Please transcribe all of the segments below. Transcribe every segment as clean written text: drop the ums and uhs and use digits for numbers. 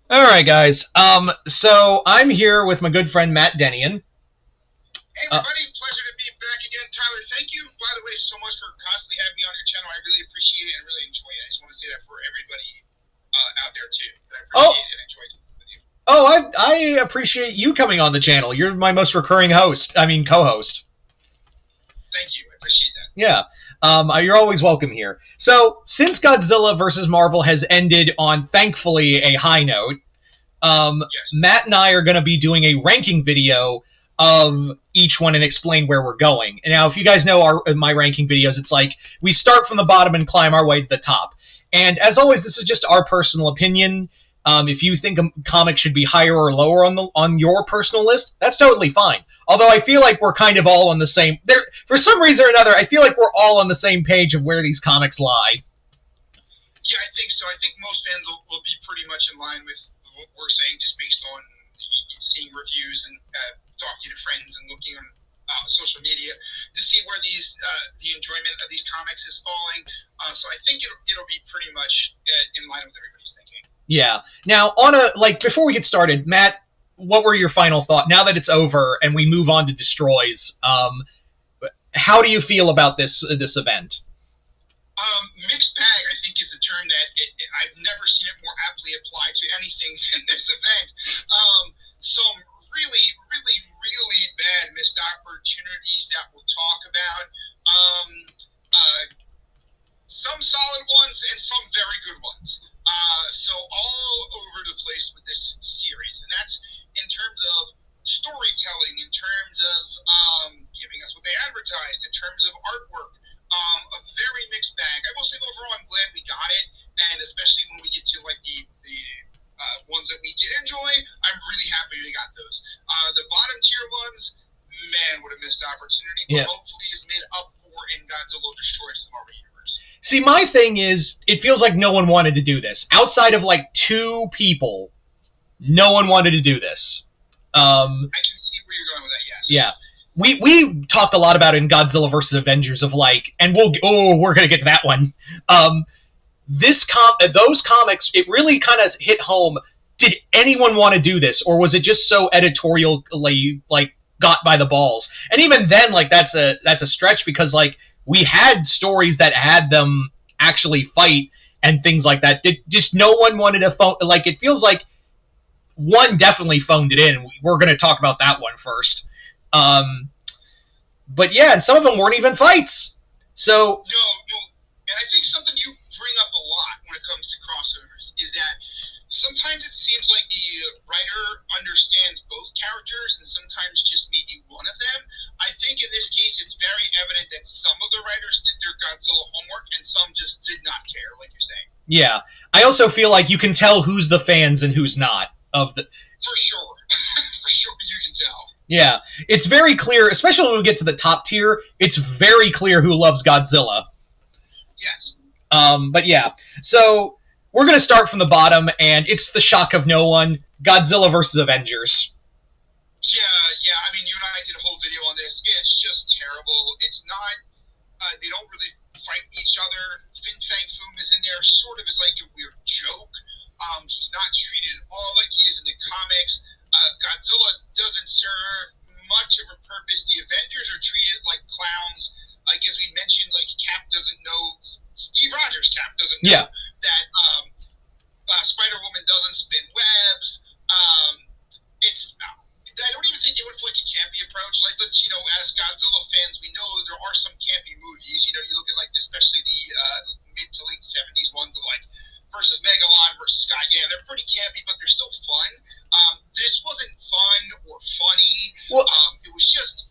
All right, guys. So I'm here with my good friend Matt Dennion. Hey Uh, everybody, pleasure to be back again. Tyler, thank you, by the way, so much for constantly having me on your channel. I really appreciate it and really enjoy it. I just want to say that for everybody out there too. I oh, appreciate and enjoy it with you. I appreciate you coming on the channel. You're my most recurring host. I mean, co-host. Thank you. I appreciate that. Yeah. You're always welcome here. So since Godzilla versus Marvel has ended on thankfully a high note, Yes. Matt and I are going to be doing a ranking video of each one and explain where we're going. And now, if you guys know my ranking videos, it's like we start from the bottom and climb our way to the top. And as always, this is just our personal opinion. If you think a comic should be higher or lower on your personal list, that's totally fine. Although I feel like we're kind of all on the same there for some reason or another. I feel like we're all on the same page of where these comics lie. Yeah, I think so. I think most fans will be pretty much in line with what we're saying, just based on seeing reviews and talking to friends and looking on social media to see where the enjoyment of these comics is falling. So I think it'll be pretty much in line with everybody's thinking. Yeah. Now, before we get started, Matt, what were your final thoughts now that it's over and we move on to destroys? How do you feel about this event? Mixed bag, I think, is the term that I've never seen it more aptly applied to anything in this event. Some really, really, really bad missed opportunities that we'll talk about. Um, uh, some solid ones and some very good ones. So all over the place with this series, and that's in terms of storytelling, in terms of giving us what they advertised, in terms of artwork. A very mixed bag. I will say overall, I'm glad we got it, and especially when we get to like the ones that we did enjoy, I'm really happy we got those. The bottom tier ones, man, what a missed opportunity. But Yeah. hopefully, is made up for in Godzilla Destroys the Marvel Universe. See, my thing is, it feels like no one wanted to do this. Outside of like two people, no one wanted to do this. I can see where you're going with that. Yes. Yeah. We talked a lot about it in Godzilla versus Avengers of like, and we're gonna get to that one. Those comics, it really kind of hit home. Did anyone want to do this, or was it just so editorially like got by the balls? And even then, like that's a stretch because like we had stories that had them actually fight and things like that. Just no one wanted to phone. Like it feels like one definitely phoned it in. We're going to talk about that one first. Um, but yeah, and some of them weren't even fights. So No, no. And I think something you bring up a lot when it comes to crossovers is that sometimes it seems like the writer understands both characters and sometimes just maybe one of them. I think in this case it's very evident that some of the writers did their Godzilla homework and some just did not care, like you're saying. yeah, I also feel like you can tell who's the fans and who's not of the. For sure. For sure you can tell. Yeah, it's very clear, especially when we get to the top tier. It's very clear who loves Godzilla. Yes. But yeah, so we're gonna start from the bottom, and it's the shock of no one: Godzilla versus Avengers. Yeah, yeah. I mean, you and I did a whole video on this. It's just terrible. It's not. They don't really fight each other. Fin Fang Foom is in there, sort of as like a weird joke. He's not treated at all like he is in the comics. Godzilla doesn't serve much of a purpose. The Avengers are treated like clowns. Like as we mentioned, like Cap doesn't know. Steve Rogers' Cap doesn't know Yeah, that Spider Woman doesn't spin webs. It's I don't even think they went for like a campy approach. Like, let's as Godzilla fans, we know there are some campy movies. You look at like especially the mid to late '70s ones of like versus Megalon versus Gigan. They're pretty campy, but they're still fun. This wasn't fun or funny. well, It was just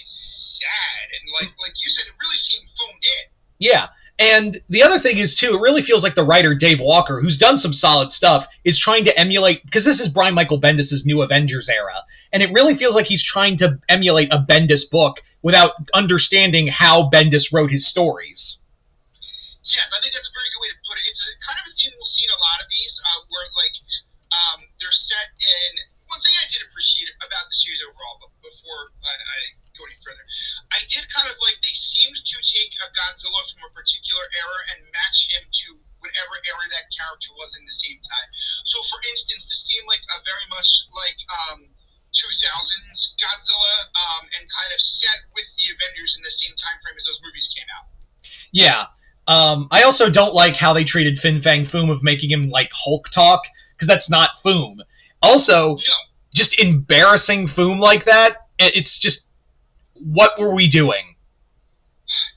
sad and like you said, it really seemed phoned in. yeah. And the other thing is too, it really feels like the writer Dave Walker, who's done some solid stuff, is trying to emulate, because this is Brian Michael Bendis' new Avengers era, and it really feels like he's trying to emulate a Bendis book without understanding how Bendis wrote his stories. Yes, I think that's a very good way to put it. It's a kind of a theme we'll see in a lot of these, where like they're set in. One thing I did appreciate about the series overall, but before I go any further, I did kind of like they seemed to take a Godzilla from a particular era and match him to whatever era that character was in the same time. So, for instance, this seemed like a very much like 2000s Godzilla, and kind of set with the Avengers in the same time frame as those movies came out. Yeah. I also don't like how they treated Fin Fang Foom of making him like Hulk talk, because that's not Foom. Also, No. just embarrassing Foom like that, it's just, what were we doing?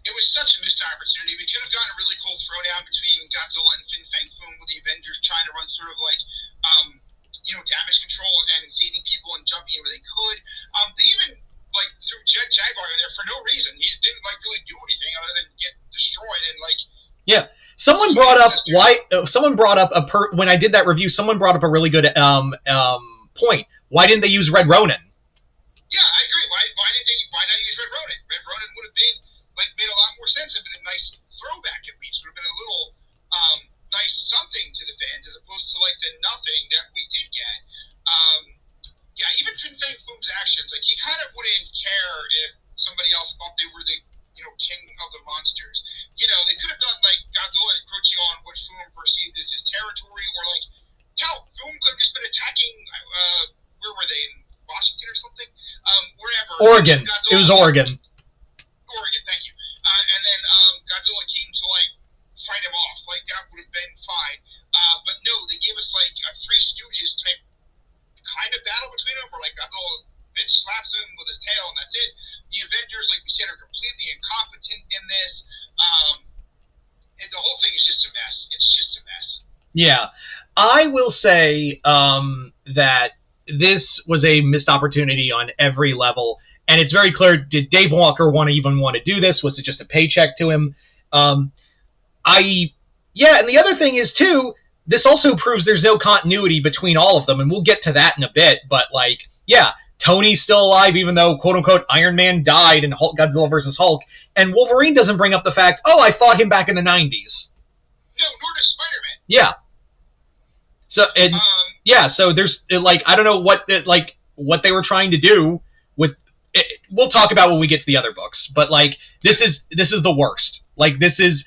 It was such a missed opportunity. We could have gotten a really cool throwdown between Godzilla and Fin Fang Foom, with the Avengers trying to run sort of like, damage control and saving people and jumping in where they could. They even like threw Jet Jaguar in there for no reason. He didn't like really do anything other than get destroyed and like. Yeah. Someone brought up when I did that review. Someone brought up a really good point. Why didn't they use Red Ronin? Yeah, I agree. Why not use Red Ronin? Red Ronin would have been like made a lot more sense and been a nice throwback, at least. Would have been a little nice something to the fans, as opposed to like the nothing that we did get. Yeah, even Fin Fang Foom's actions, like he kind of wouldn't care if somebody else thought they were the king of the monsters. They could have done like Godzilla encroaching on what Foom perceived as his territory, or like Foom could have just been attacking. Where were they, in Washington or something? Wherever. Oregon. It was Oregon. Oregon, thank you. And then Godzilla came to like fight him off. Like that would have been fine. But no, they gave us like a Three Stooges type kind of battle between them, where like Godzilla bitch slaps him with his tail, and that's it. The Avengers, like we said, are completely incompetent in this. And the whole thing is just a mess. It's just a mess. Yeah. I will say that this was a missed opportunity on every level, and it's very clear, did Dave Walker want to do this? Was it just a paycheck to him? And the other thing is, too, this also proves there's no continuity between all of them, and we'll get to that in a bit, but, like, yeah, Tony's still alive, even though, quote-unquote, Iron Man died in Godzilla vs. Hulk, and Wolverine doesn't bring up the fact, I fought him back in the 90s. No, nor does Spider-Man. Yeah. So, so there's, like, I don't know what they were trying to do with it. We'll talk about when we get to the other books, but, like, this is the worst. Like, this is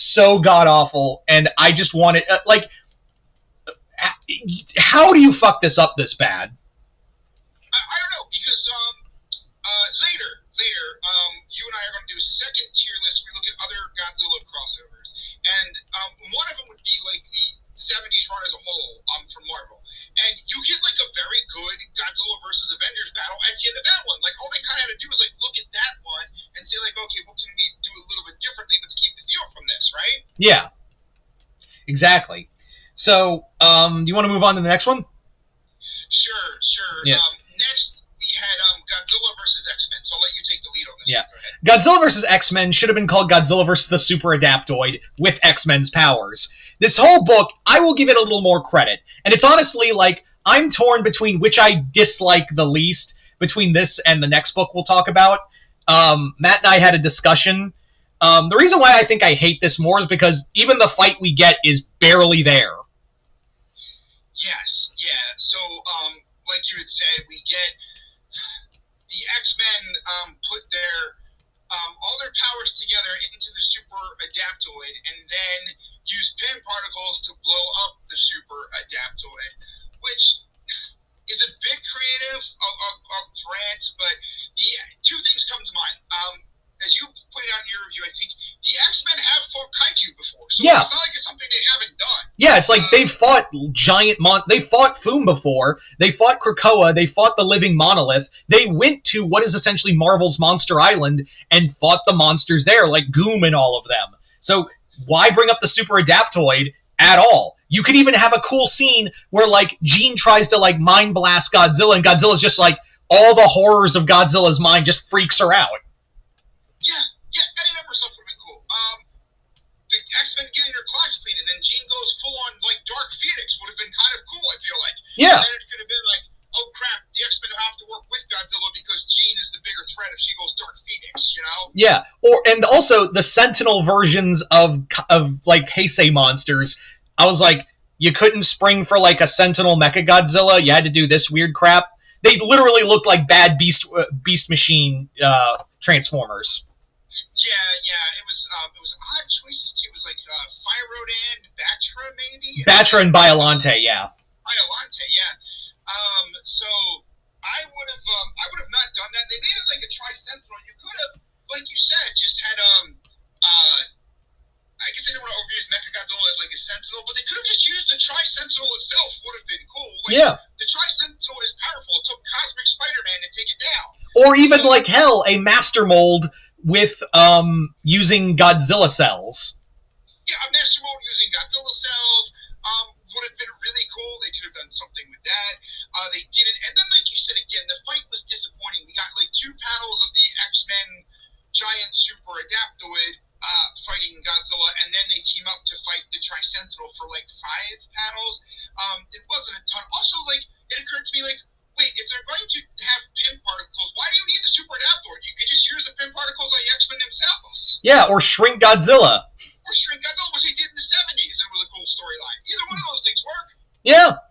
so god-awful, and I just want it, how do you fuck this up this bad? I don't know, because later, you and I are going to do a second tier list. We look at other Godzilla crossovers, and one of them would be like the 70s run as a whole from Marvel, and you get like a very good Godzilla versus Avengers battle at the end of that one. Like all they kind of had to do was like look at that one and say like, okay, what can we do a little bit differently, but to keep the feel from this, right? Yeah, exactly. So, do you want to move on to the next one? Sure. Yeah. Next, we had Godzilla vs. X-Men, so I'll let you take the lead on this. Yeah. Godzilla vs. X-Men should have been called Godzilla vs. the Super Adaptoid with X-Men's powers. This whole book, I will give it a little more credit. And it's honestly, like, I'm torn between which I dislike the least, between this and the next book we'll talk about. Matt and I had a discussion. The reason why I think I hate this more is because even the fight we get is barely there. Yes, yeah. So, like you had said, we get the X-Men put their all their powers together into the Super Adaptoid, and then use pin particles to blow up the Super Adaptoid, which is a bit creative of France, but the two things come to mind. As you pointed out in your review, I think the X-Men have fought kaiju before, so it's not like it's something they haven't done. Yeah, it's like they've fought they fought Foom before, they fought Krakoa, they fought the Living Monolith, they went to what is essentially Marvel's Monster Island and fought the monsters there, like Goom and all of them. So why bring up the Super Adaptoid at all? You could even have a cool scene where, like, Jean tries to, like, mind blast Godzilla, and Godzilla's just like, all the horrors of Godzilla's mind just freaks her out. Yeah, any number of stuff would have been cool. The X-Men getting their clocks clean, and then Jean goes full-on, like, Dark Phoenix would have been kind of cool, I feel like. Yeah. And then it could have been like, oh crap, the X-Men have to work with Godzilla because Jean is the bigger threat if she goes Dark Phoenix, you know? Yeah, and also the Sentinel versions of like, Heisei monsters, I was like, you couldn't spring for, like, a Sentinel Mechagodzilla, you had to do this weird crap. They literally looked like bad Beast Machine Transformers. It was odd choices too. It was like Fire Rodan, Batra maybe. Batra and Biolante, yeah. Biolante, yeah. So I would have not done that. They made it like a tri-sentinel. You could have, like you said, just had I guess they didn't want to overuse Mechagodzilla as like a sentinel, but they could have just used the tri-sentinel itself. Would have been cool. Like, yeah. The tri-sentinel is powerful. It took Cosmic Spider-Man to take it down. Or even like hell, a master mold with using Godzilla cells. Yeah, a master mold using Godzilla cells would have been really cool. They could have done something with that. They didn't. And then, like you said again, the fight was disappointing. We got like 2 panels of the X-Men giant super adaptoid fighting Godzilla, and then they team up to fight the Tri-Sentinel for like 5 panels. It wasn't a ton. Also, like, it occurred to me, like, wait, if they're going to have pin particles, why do you need the super adaptoid? You could just use the pin particles like X-Men themselves. Yeah, or shrink Godzilla. Or shrink Godzilla, which they did in the 70s, and it was a cool storyline. Either one of those things work. Yeah.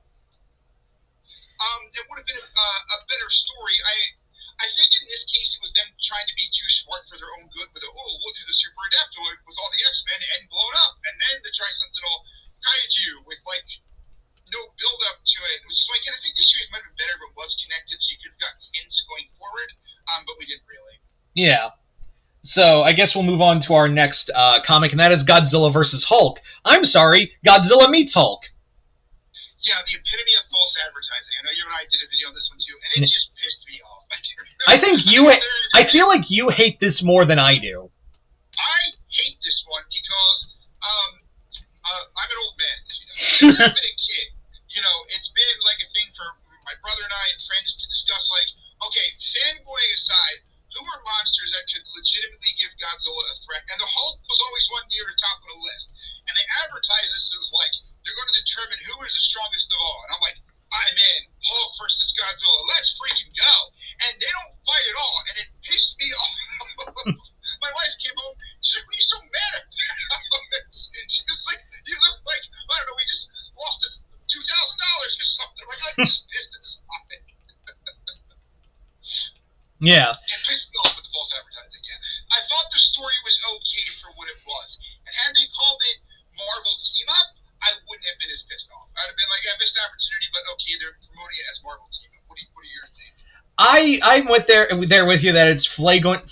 It would have been a better story. I think in this case it was them trying to be too smart for their own good with we'll do the super adaptoid with all the X-Men and blow it up, and then the Tri-Sentinel kaiju with like no build up to it, which is like, and I think this series might have been better if it was connected, so you could have gotten hints going forward, but we didn't really. Yeah. So I guess we'll move on to our next comic, and that is Godzilla vs. Hulk. I'm sorry, Godzilla meets Hulk. Yeah, the epitome of false advertising. I know you and I did a video on this one too, and it just pissed me off. I feel like you hate this more than I do. I hate this one because I'm an old man. You know? I've been a kid. You know, it's been like a thing for my brother and I and friends to discuss. Like, okay, fanboying aside, who are monsters that could legitimately give Godzilla a threat? And the Hulk was always one near the top of the list. And they advertise this as like, they're going to determine who is the strongest of all. And I'm like, I'm in. Hulk versus Godzilla. Let's freaking go. And they don't fight at all. And it pissed me off. My wife came home. She's like, what are you so mad at? She was like, you look like, I don't know, we just lost $2,000 or something. I'm like, I'm just pissed at this topic. Yeah. It pissed me off with the false advertising, yeah. I thought the story was okay for what it was. And had they called it Marvel Team Up, I wouldn't have been as pissed off. I'd have been like, I missed opportunity, but okay, they're promoting it as Marvel Team Up. What are your things? I'm there with you that it's flagrant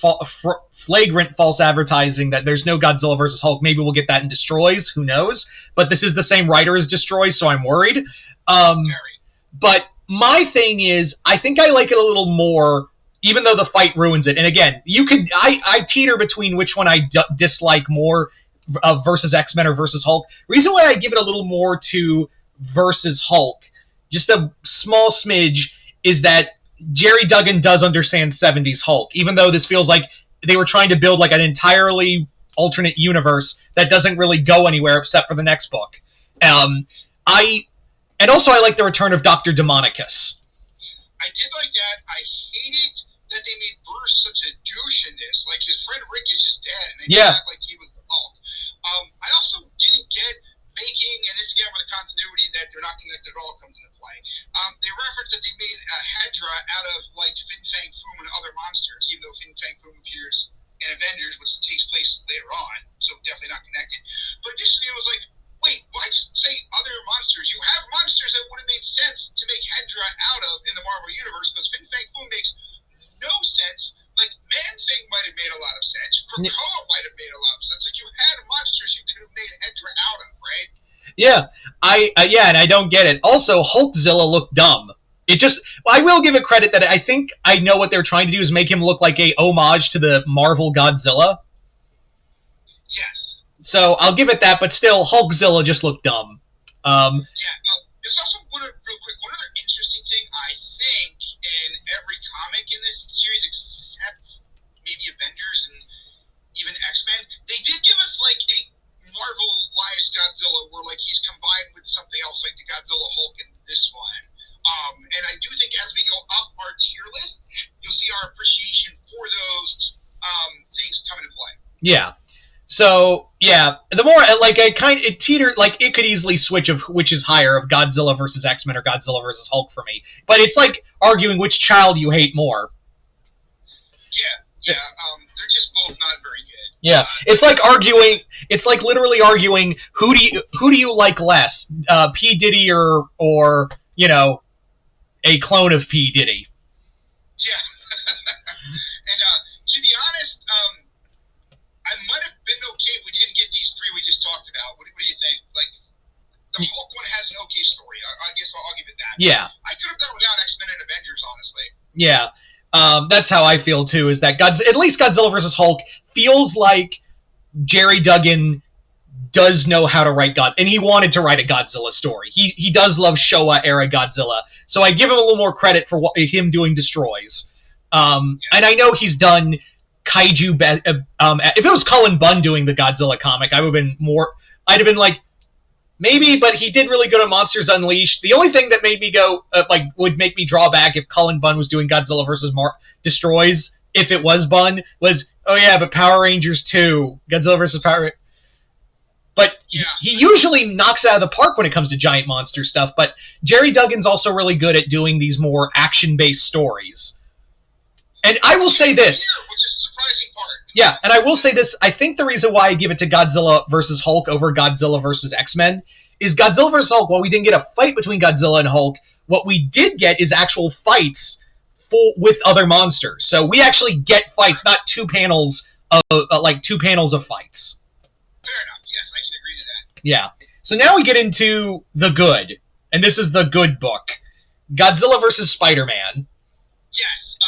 false advertising, that there's no Godzilla versus Hulk. Maybe we'll get that in Destroys, who knows? But this is the same writer as Destroys, so I'm worried. But my thing is, I think I like it a little more, even though the fight ruins it. And again, I teeter between which one I dislike more, versus X-Men or versus Hulk. Reason why I give it a little more to versus Hulk, just a small smidge, is that Jerry Duggan does understand 70s Hulk, even though this feels like they were trying to build like an entirely alternate universe that doesn't really go anywhere except for the next book. And also I like the return of Dr. Demonicus. I did like that. I hated that they made Bruce such a douche in this. Like, his friend Rick is just dead, and they act like he was the Hulk. I also didn't get making, and this again with the continuity that they're not connected at all comes into play. They referenced that they made a Hedra out of like Fin Fang Foom and other monsters, even though Fin Fang Foom appears in Avengers, which takes place later on, so definitely not connected. But additionally, it was like, wait, why just say other monsters? You have monsters that would have made sense to make Hedra out of in the Marvel Universe, because Fin Fang Foom makes no sense. Like, Man-Thing might have made a lot of sense. Krakoa might have made a lot of sense. Like, you had monsters you could have made Hedra out of, right? Yeah, and I don't get it. Also, Hulkzilla looked dumb. I will give it credit that I think I know what they're trying to do is make him look like a homage to the Marvel Godzilla. Yes. So I'll give it that, but still, Hulkzilla just looked dumb. There's also one other interesting thing, I think, in every comic in this series, except maybe Avengers and even X-Men, they did give us like a Marvel-wise Godzilla, where like he's combined with something else, like the Godzilla Hulk in this one. And I do think as we go up our tier list, you'll see our appreciation for those things come into play. Yeah. So yeah, the more it teetered, like it could easily switch of which is higher, of Godzilla versus X-Men or Godzilla versus Hulk for me. But it's like arguing which child you hate more. Yeah. They're just both not very good. Yeah, it's like arguing. It's like literally arguing who do you like less, P Diddy or a clone of P Diddy. Yeah. And to be honest, I might have been okay if we didn't get these three we just talked about. What do you think? Like, the Hulk one has an okay story. I guess I'll give it that. Yeah. I could have done without X-Men and Avengers, honestly. Yeah. That's how I feel too. Is that at least Godzilla vs. Hulk feels like Jerry Duggan does know how to write and he wanted to write a Godzilla story. He does love Showa era Godzilla, so I give him a little more credit for him doing Destroys. And I know he's done kaiju. If it was Cullen Bunn doing the Godzilla comic, I would have been more. I'd have been like, maybe, but he did really good on Monsters Unleashed. The only thing that made me go would make me draw back if Cullen Bunn was doing Godzilla versus Destroys. If it was Bunn, was but Power Rangers 2, Godzilla versus Power Rangers. But he usually knocks out of the park when it comes to giant monster stuff. But Jerry Duggan's also really good at doing these more action-based stories. And I will say this. Which is a surprising part. Yeah, and I will say this. I think the reason why I give it to Godzilla vs. Hulk over Godzilla vs. X-Men is Godzilla vs. Hulk, while we didn't get a fight between Godzilla and Hulk, what we did get is actual fights with other monsters. So we actually get fights, not two panels of fights. Fair enough. Yes, I can agree to that. Yeah. So now we get into the good, and this is the good book, Godzilla vs. Spider-Man. Yes.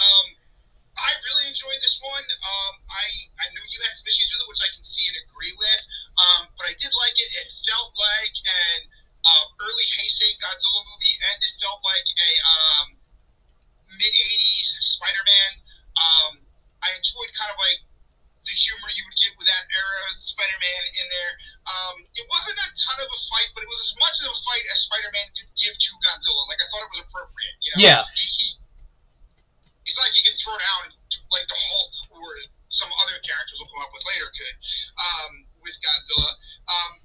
I really enjoyed this one. I know you had some issues with it, which I can see and agree with. But I did like it. It felt like an early Heisei Godzilla movie, and it felt like a mid-'80s Spider-Man. I enjoyed kind of like the humor you would get with that era of Spider-Man in there. It wasn't a ton of a fight, but it was as much of a fight as Spider-Man could give to Godzilla. Like, I thought it was appropriate. Yeah. He's like he could throw down like the Hulk or some other characters we'll come up with later could with Godzilla.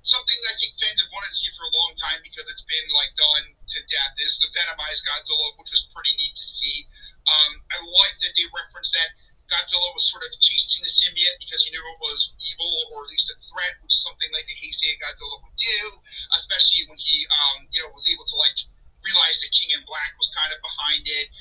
Something I think fans have wanted to see for a long time because it's been like done to death is the Venomized Godzilla, which was pretty neat to see. I like that they referenced that Godzilla was sort of chasing the symbiote because he knew it was evil or at least a threat, which is something like the Heisei Godzilla would do, especially when he was able to like realize that King in Black was kind of behind it.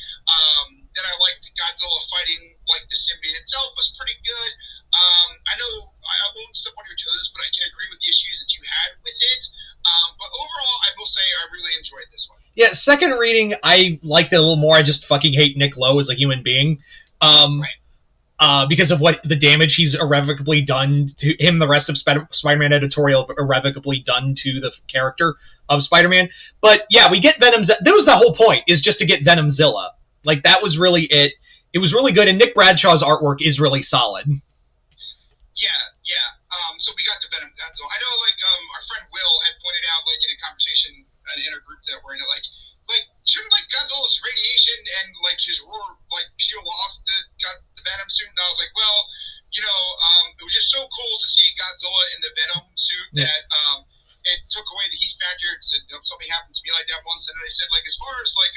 Then I liked Godzilla fighting like the symbiote itself was pretty good. I know I won't step on your toes, but I can agree with the issues that you had with it. But overall, I will say I really enjoyed this one. Yeah, second reading, I liked it a little more. I just fucking hate Nick Lowe as a human being. Right. Because of what the damage he's irrevocably done to him, the rest of Spider-Man editorial irrevocably done to the character of Spider-Man. But yeah, we get Venom. That was the whole point, is just to get Venomzilla. Like, that was really it. It was really good, and Nick Bradshaw's artwork is really solid. Yeah. So we got the Venom Godzilla. I know, like, our friend Will had pointed out, like, in a conversation in a group that we're in, like shouldn't like Godzilla's radiation and like his roar like peel off the Venom suit? And I was like, well, it was just so cool to see Godzilla in the Venom suit that it took away the heat factor. It said, something happened to me like that once, and then I said, like, as far as like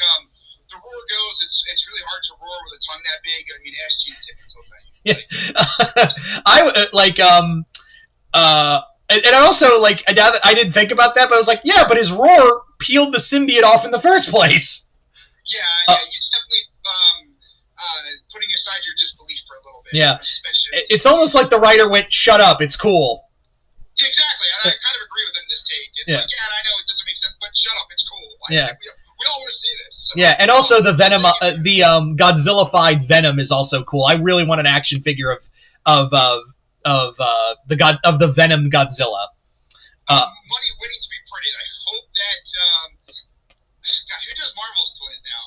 the roar goes, it's really hard to roar with a tongue that big. I mean, ask Gene Simmons, so thing. Yeah. And I also, like, I didn't think about that, but I was like, yeah, but his roar peeled the symbiote off in the first place. Yeah, it's definitely putting aside your disbelief for a little bit. Yeah. It's almost like the writer went, shut up, it's cool. Yeah, exactly. I kind of agree with him in this take. It's like, I know it doesn't make sense, but shut up, it's cool. We all want to see this. So. Yeah, and also the Venom, the Godzilla-fied Venom is also cool. I really want an action figure of the Venom Godzilla. Money waiting to be printed. I hope that. God, who does Marvel's toys now?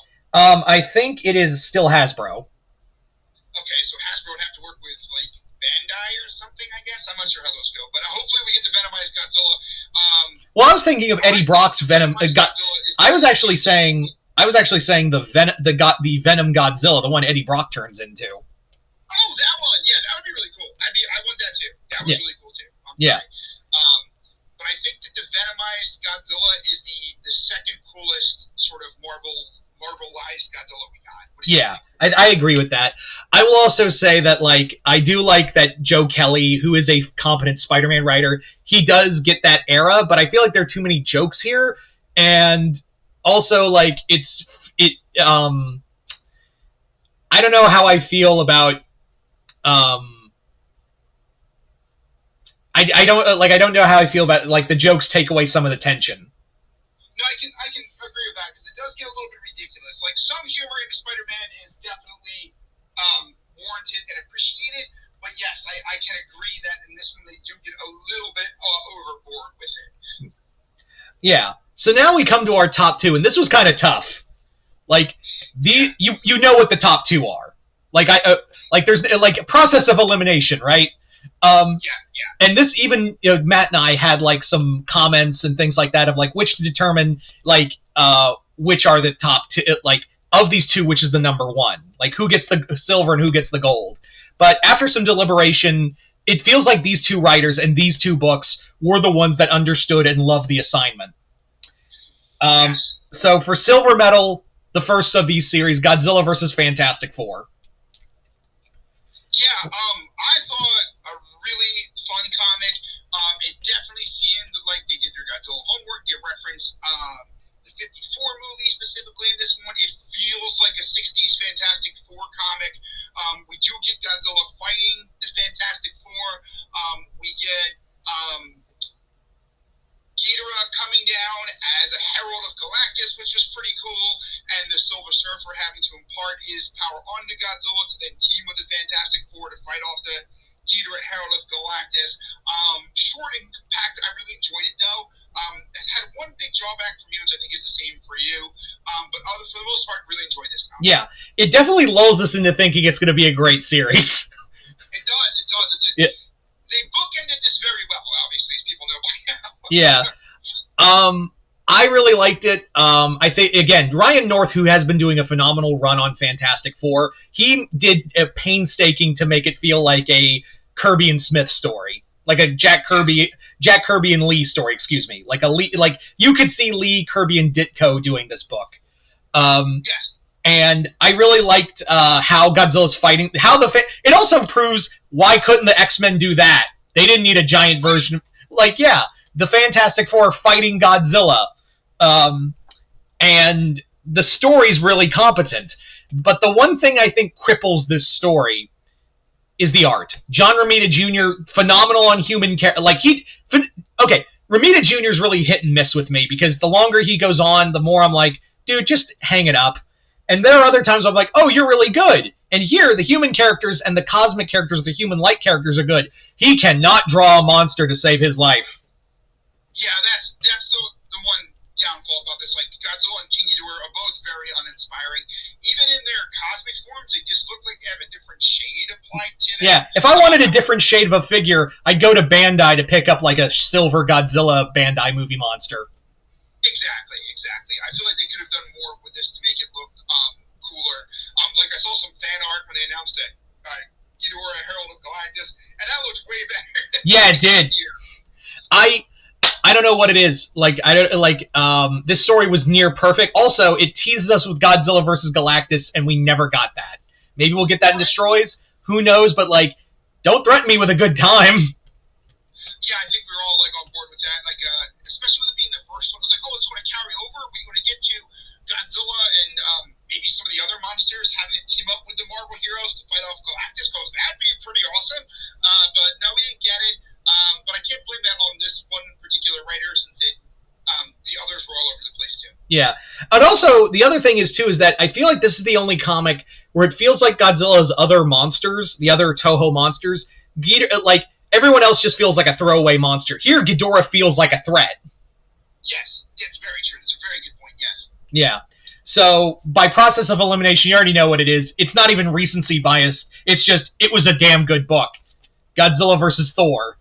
I think it is still Hasbro. Okay, so Hasbro would have to work with like Bandai or something, I guess. I'm not sure how those go, but hopefully we get the Venomized Godzilla. Well, I was thinking of Eddie Brock's Venom. I was actually saying the Venom Godzilla, the one Eddie Brock turns into. Oh, that one! Yeah, that would be really cool. I want that too. That was really cool too. Yeah. But I think that the Venomized Godzilla is the second coolest sort of Marvel Marvelized Godzilla we got. Yeah, I agree with that. I will also say that, like, I do like that Joe Kelly, who is a competent Spider-Man writer, he does get that era, but I feel like there are too many jokes here, and also, like, I don't know how I feel about, I don't know how I feel about, like, the jokes take away some of the tension. No, I can agree with that, because it does get a little bit ridiculous. Like, some humor in Spider-Man is definitely warranted and appreciated, but yes, I can agree that in this one they do get a little bit overboard with it. Yeah. So now we come to our top two, and this was kind of tough. Like, you know what the top two are. Like, there's like a process of elimination, right? Yeah. And this even, Matt and I had like some comments and things like that of like which to determine like which are the top two, like of these two, which is the number one, like who gets the silver and who gets the gold. But after some deliberation, it feels like these two writers and these two books were the ones that understood and loved the assignment. Yes. So for silver medal, the first of these series, Godzilla versus Fantastic Four. Yeah, I thought a really fun comic. It definitely seemed like they did their Godzilla homework. They referenced the 54 movie specifically in this one. It feels like a 60s Fantastic Four comic. We do get Godzilla fighting the Fantastic Four. We get Ghidorah coming down as a herald of Galactus, which was pretty cool, and the Silver Surfer having to impart his power onto Godzilla to then team with the Fantastic Four to fight off the Ghidorah herald of Galactus. Short and compact. I really enjoyed it, though. It had one big drawback for me, which I think is the same for you, but for the most part, really enjoyed this comic. Yeah, it definitely lulls us into thinking it's going to be a great series. It does. They bookended this very well, obviously, as people know by now. Yeah. I really liked it. I think, again, Ryan North, who has been doing a phenomenal run on Fantastic Four, he did a painstaking to make it feel like a Kirby and Smith story, like a Jack Kirby and Lee story. Excuse me, like you could see Lee, Kirby, and Ditko doing this book. Yes. And I really liked how Godzilla's fighting. It also proves why couldn't the X-Men do that? They didn't need a giant version. The Fantastic Four fighting Godzilla. And the story's really competent. But the one thing I think cripples this story is the art. John Romita Jr., phenomenal on human character. Romita Jr. is really hit and miss with me, because the longer he goes on, the more I'm like, dude, just hang it up. And there are other times I'm like, oh, you're really good. And here, the human characters and the cosmic characters, the human-like characters are good. He cannot draw a monster to save his life. Yeah, that's the one downfall about this. Like, Godzilla and King Ghidorah are both very uninspiring. Even in their cosmic forms, they just look like they have a different shade applied to them. Yeah, if I wanted a different shade of a figure, I'd go to Bandai to pick up, like, a silver Godzilla Bandai movie monster. Exactly. I feel like they could have done more with this to make it look cooler. I saw some fan art when they announced that Ghidorah, Herald of Galactus, and that looked way better. Yeah, it did. I don't know what it is. This story was near perfect. Also, it teases us with Godzilla versus Galactus, and we never got that. Maybe we'll get that in Destroys. Who knows? But don't threaten me with a good time. Yeah, I think we were all on board with that. Especially with it being the first one, it was it's going to carry over. We're going to get to Godzilla and maybe some of the other monsters having to team up with the Marvel heroes to fight off Galactus, because that'd be pretty awesome. But no, we didn't get it. But I can't blame that on this one particular writer, since the others were all over the place too. Yeah, and also the other thing is that I feel like this is the only comic where it feels like Godzilla's other monsters, the other Toho monsters, everyone else just feels like a throwaway monster. Here, Ghidorah feels like a threat. Yes, very true. That's a very good point. Yes. Yeah. So, by process of elimination, you already know what it is. It's not even recency bias. It's just, it was a damn good book. Godzilla versus Thor.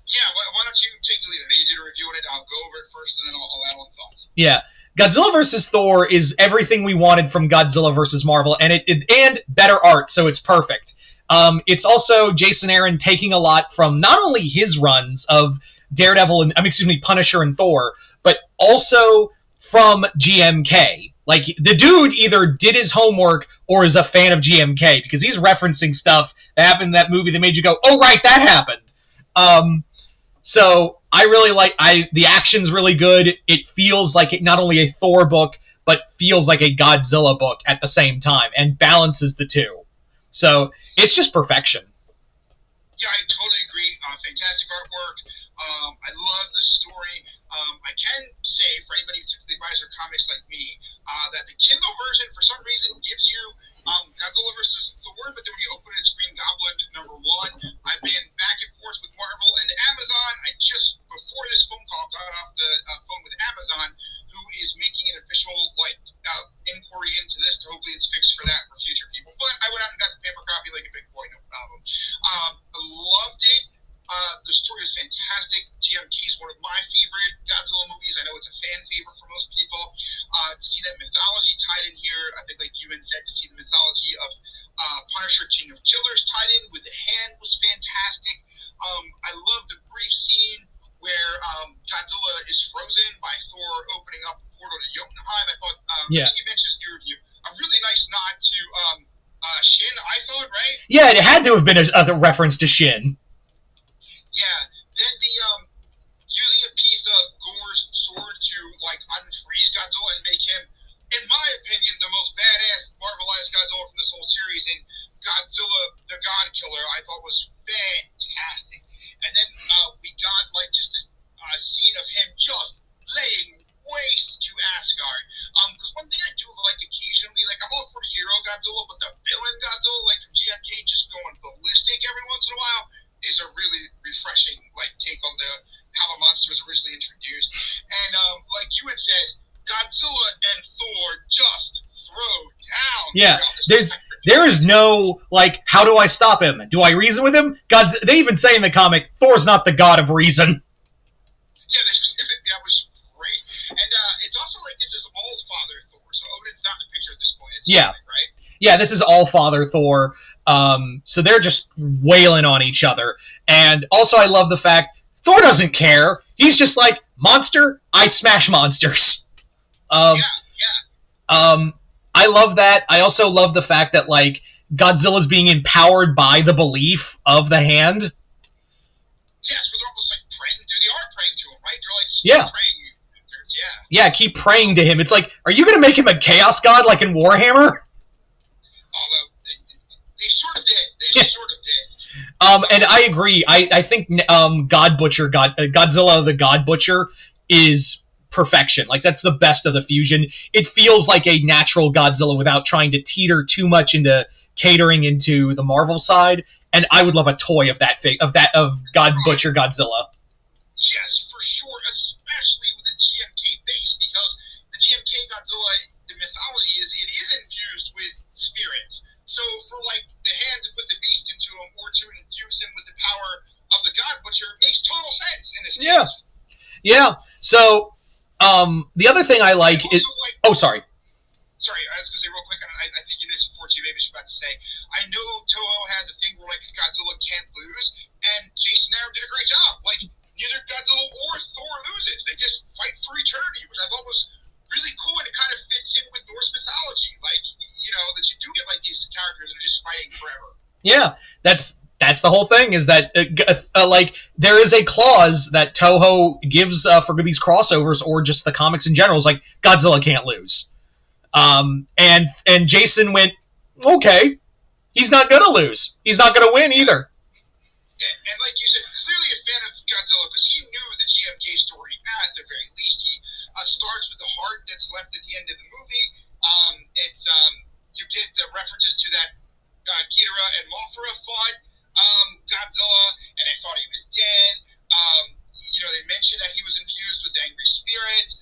Yeah, why don't you take the lead? I know you did a review on it. I'll go over it first, and then I'll add on thoughts. Yeah. Godzilla vs. Thor is everything we wanted from Godzilla vs. Marvel, and and better art, so it's perfect. It's also Jason Aaron taking a lot from not only his runs of Daredevil and Punisher and Thor, but also from GMK. Like, the dude either did his homework or is a fan of GMK, because he's referencing stuff that happened in that movie that made you go, oh, right, that happened. So I really like, the action's really good. It feels like not only a Thor book, but feels like a Godzilla book at the same time, and balances the two. So it's just perfection. Yeah, I totally agree. Fantastic artwork. I love the story. I can say, for anybody who typically buys their comics like me, that the Kindle version, for some reason, gives you Godzilla versus Thor, but then when you open it, it's Green Goblin #1. I've been back and forth with Marvel and Amazon. I just, before this phone call, got off the phone with Amazon, who is making an official inquiry into this. To hopefully it's fixed for that for future people. But I went out and got the paper copy like a big boy, no problem. I loved it. The story is fantastic. GMK is one of my favorite Godzilla movies. I know it's a fan favorite for most people. To see that mythology tied in here, I think, like you had said, to see the mythology of Punisher, King of Killers tied in with the hand was fantastic. I love the brief scene where Godzilla is frozen by Thor opening up a portal to Jotunheim. I thought, I think you mentioned this in your review, a really nice nod to Shin, I thought, right? Yeah, it had to have been a reference to Shin. Yeah. Then the using a piece of Gore's sword to unfreeze Godzilla and make him, in my opinion, the most badass Marvelized Godzilla from this whole series, in Godzilla the God Killer, I thought was fantastic. And then we got just this scene of him just laying waste to Asgard. Because one thing I do like occasionally, I'm all for the hero Godzilla, but the villain Godzilla, from GMK, just going ballistic every once in a while, is a really refreshing take on how the monster was originally introduced. And like you had said, Godzilla and Thor just throw down. Yeah, there is no how do I stop him? Do I reason with him? They even say in the comic, Thor's not the god of reason. Yeah, that was great. And it's also this is all Father Thor, so Odin's not in the picture at this point. Right? Yeah, this is all Father Thor. So they're just wailing on each other. And also I love the fact Thor doesn't care. He's just like, monster, I smash monsters. I love that. I also love the fact that Godzilla's being empowered by the belief of the hand. Yes, but they're almost praying. They are praying to him, right? They're praying. Yeah, keep praying to him. It's are you going to make him a chaos god like in Warhammer? They sort of did. They sort of did. And I agree. I think Godzilla the God Butcher is perfection. That's the best of the fusion. It feels like a natural Godzilla without trying to teeter too much into catering into the Marvel side. And I would love a toy of of God Butcher Godzilla. Yes, for sure, especially with the GMK base, because the GMK Godzilla, the mythology is infused with spirits. So for the hand to put the beast into him, or to infuse him with the power of the God Butcher, makes total sense in this case. Yeah. So the other thing I like is sorry. Sorry, I was going to say real quick, I think you mentioned before too, maybe I was about to say, I know Toho has a thing where Godzilla can't lose, and Jason Aaron did a great job. Neither Godzilla or Thor loses. They just fight for eternity, which I thought was really cool, and it kind of fits in with Norse mythology. That you do get these characters that are just fighting forever. Yeah, that's the whole thing, is that there is a clause that Toho gives for these crossovers, or just the comics in general, is Godzilla can't lose. And Jason went, okay, he's not gonna lose. He's not gonna win either. And like you said, clearly a fan of Godzilla, because he knew the GMK story at the very least. He starts with the heart that's left at the end of the movie. You get the references to that Ghidorah and Mothra fought Godzilla, and they thought he was dead. They mentioned that he was infused with angry spirits.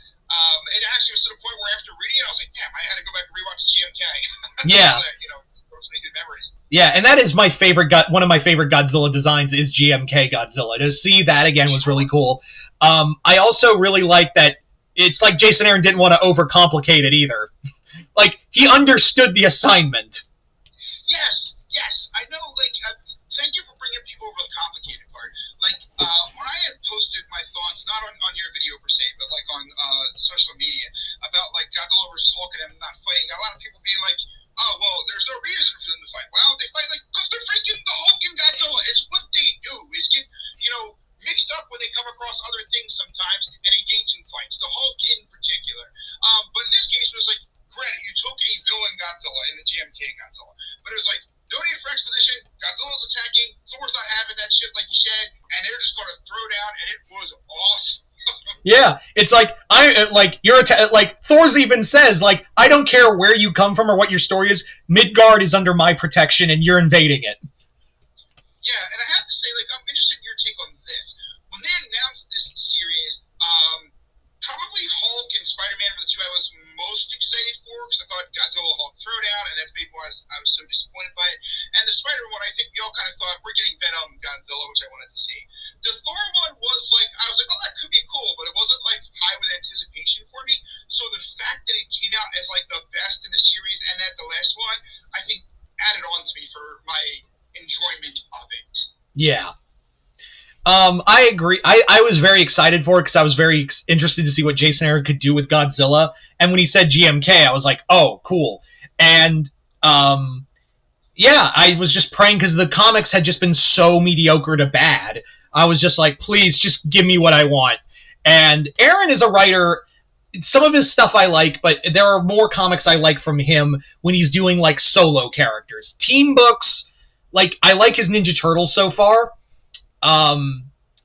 It actually was to the point where after reading it, I was like, damn, I had to go back and rewatch GMK. Yeah. It's so many good memories. Yeah, and that is my favorite. One of my favorite Godzilla designs is GMK Godzilla. To see that again was really cool. I also really like that it's Jason Aaron didn't want to overcomplicate it either. He understood the assignment. Yes. I know. Thank you for bringing up the overcomplicated part. When I had posted my thoughts, not on your video per se, but on social media, about Godzilla vs. Hulk and them not fighting. A lot of people being like, oh, well, there's no reason for them to fight. Well, they fight like because they're freaking the Hulk and Godzilla. It's what they do. Is get mixed up when they come across other things sometimes and engage in fights. The Hulk in particular. But in this case, it was like, granted, you took a villain Godzilla in the GMK Godzilla, but it was like, no need for exposition. Godzilla's attacking. Thor's not having that shit like you said, and they're just going to throw down, and it was awesome. Yeah, it's like Thor's even says like, I don't care where you come from or what your story is. Midgard is under my protection, and you're invading it. Yeah, and I have to say, like, I'm interested in your take on this. When they announced this series, probably Hulk and Spider-Man were the two I was most excited for, because I thought Godzilla Hulk Throwdown, and that's maybe why I was so disappointed by it. And the Spider one, I think we all kind of thought we're getting Venom Godzilla, which I wanted to see. The Thor one was like, I was like, oh, that could be cool, but it wasn't like high with anticipation for me. So the fact that it came out as like the best in the series and at the last one, I think added on to me for my enjoyment of it. Yeah. I agree. I was very excited for it because I was very interested to see what Jason Aaron could do with Godzilla. And when he said GMK, I was like, oh, cool. And, yeah, I was just praying because the comics had just been so mediocre to bad. I was just like, please, just give me what I want. And Aaron is a writer. Some of his stuff I like, but there are more comics I like from him when he's doing, like, solo characters. Team books, like, I like his Ninja Turtles so far.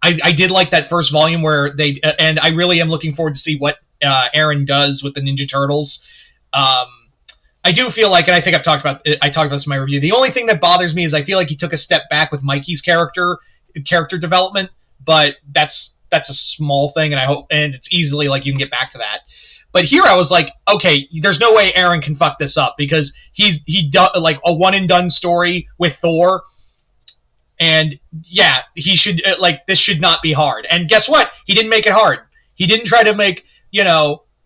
I did like that first volume where and I really am looking forward to see what Aaron does with the Ninja Turtles. I do feel like, and I think I talked about this in my review, the only thing that bothers me is I feel like he took a step back with Mikey's character development, but that's a small thing, and it's easily like you can get back to that. But here I was like, okay, there's no way Aaron can fuck this up because he does like a one and done story with Thor. And yeah, he should this should not be hard. And guess what? He didn't make it hard. He didn't try to make,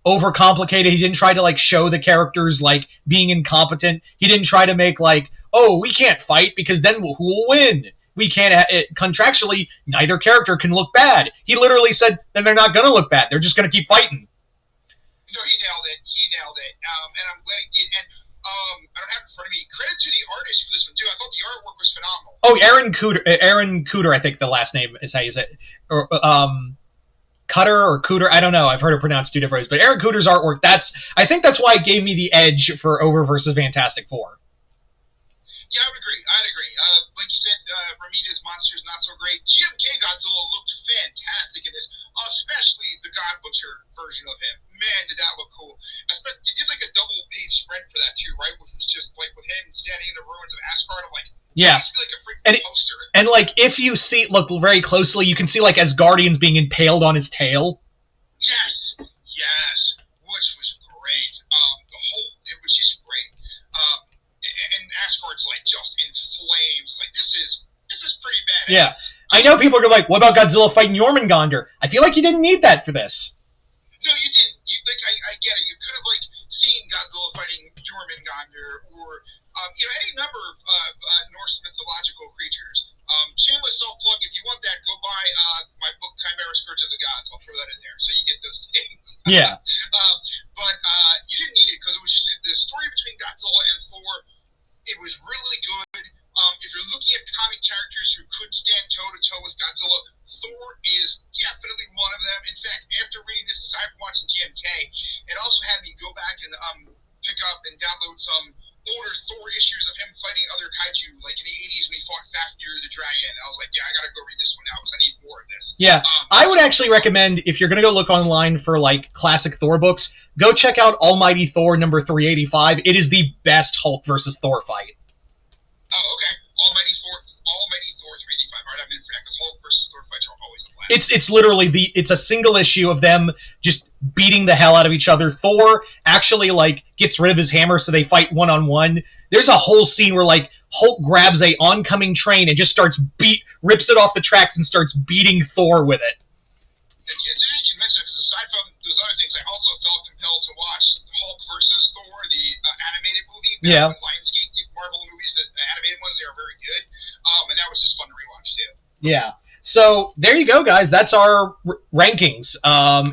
overcomplicated. He didn't try to like show the characters like being incompetent. He didn't try to make like, oh, we can't fight because then who will win? We can't contractually, neither character can look bad. He literally said, then they're not going to look bad. They're just going to keep fighting. No, he nailed it. And I'm glad he did. And I don't have it in front of me. Credit to the artist for this one, too. I thought the artwork was phenomenal. Oh, Aaron Cooter, I think the last name is how you say it. Or, Cutter or Cooter, I don't know. I've heard it pronounced two different ways. But Aaron Cooter's artwork, I think that's why it gave me the edge for Over versus Fantastic Four. Yeah, I would agree. Like you said, Ramita's Monsters not so great. GMK Godzilla looked fantastic in this, especially the God Butcher version of him. Man, did that look cool. Especially, they did like a double-page spread for that too, right? Which was just like with him standing in the ruins of Asgard. I'm like, yeah. It like a freaking poster. And like, if you look very closely, you can see like Asgardians being impaled on his tail. Yes, which was great. It was just great. And Asgard's like just in flames. Like this is pretty bad. Yeah, I know people are like, what about Godzilla fighting Jormungandr? I feel like you didn't need that for this. No, you didn't. I get it. You could have like seen Godzilla fighting Jormungandr or any number of Norse mythological creatures. Shameless self-plug, if you want that, go buy my book, Chimera Scourge of the Gods. I'll throw that in there so you get those things. Yeah. But you didn't need it because it was just, the story between Godzilla and Thor, it was really good. If you're looking at comic characters who could stand toe-to-toe with Godzilla, Thor is definitely one of them. In fact, after reading this, aside from watching GMK, it also had me go back and pick up and download some older Thor issues of him fighting other kaiju, like in the 80s when he fought Fafnir the Dragon. I was like, yeah, I gotta go read this one now because I need more of this. Yeah, I would actually recommend, if you're gonna go look online for like classic Thor books, go check out Almighty Thor number 385. It is the best Hulk versus Thor fight. Oh, okay. Almighty Thor 385. All right, I'm in for that because Hulk versus Thor fights are always a blast. It's literally it's a single issue of them just beating the hell out of each other. Thor actually like gets rid of his hammer, so they fight one-on-one. There's a whole scene where like Hulk grabs a oncoming train and just rips it off the tracks and starts beating Thor with it. It's interesting you mentioned it because aside from those other things, I also felt compelled to watch Hulk versus Thor, the animated movie. Yeah. Lionsgate did Marvel movies, the animated ones, they are very good. And that was just fun to rewatch too. Yeah. So there you go, guys. That's our rankings.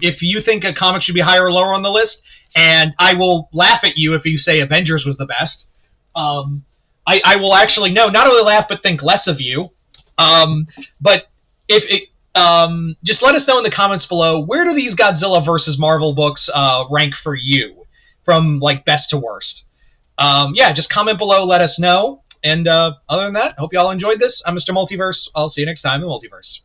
If you think a comic should be higher or lower on the list, and I will laugh at you if you say Avengers was the best. I will actually not only laugh but think less of you. But if it, just let us know in the comments below, where do these Godzilla versus Marvel books rank for you, from like best to worst? Yeah, just comment below, let us know. And other than that, hope you all enjoyed this. I'm Mr. Multiverse. I'll see you next time in the Multiverse.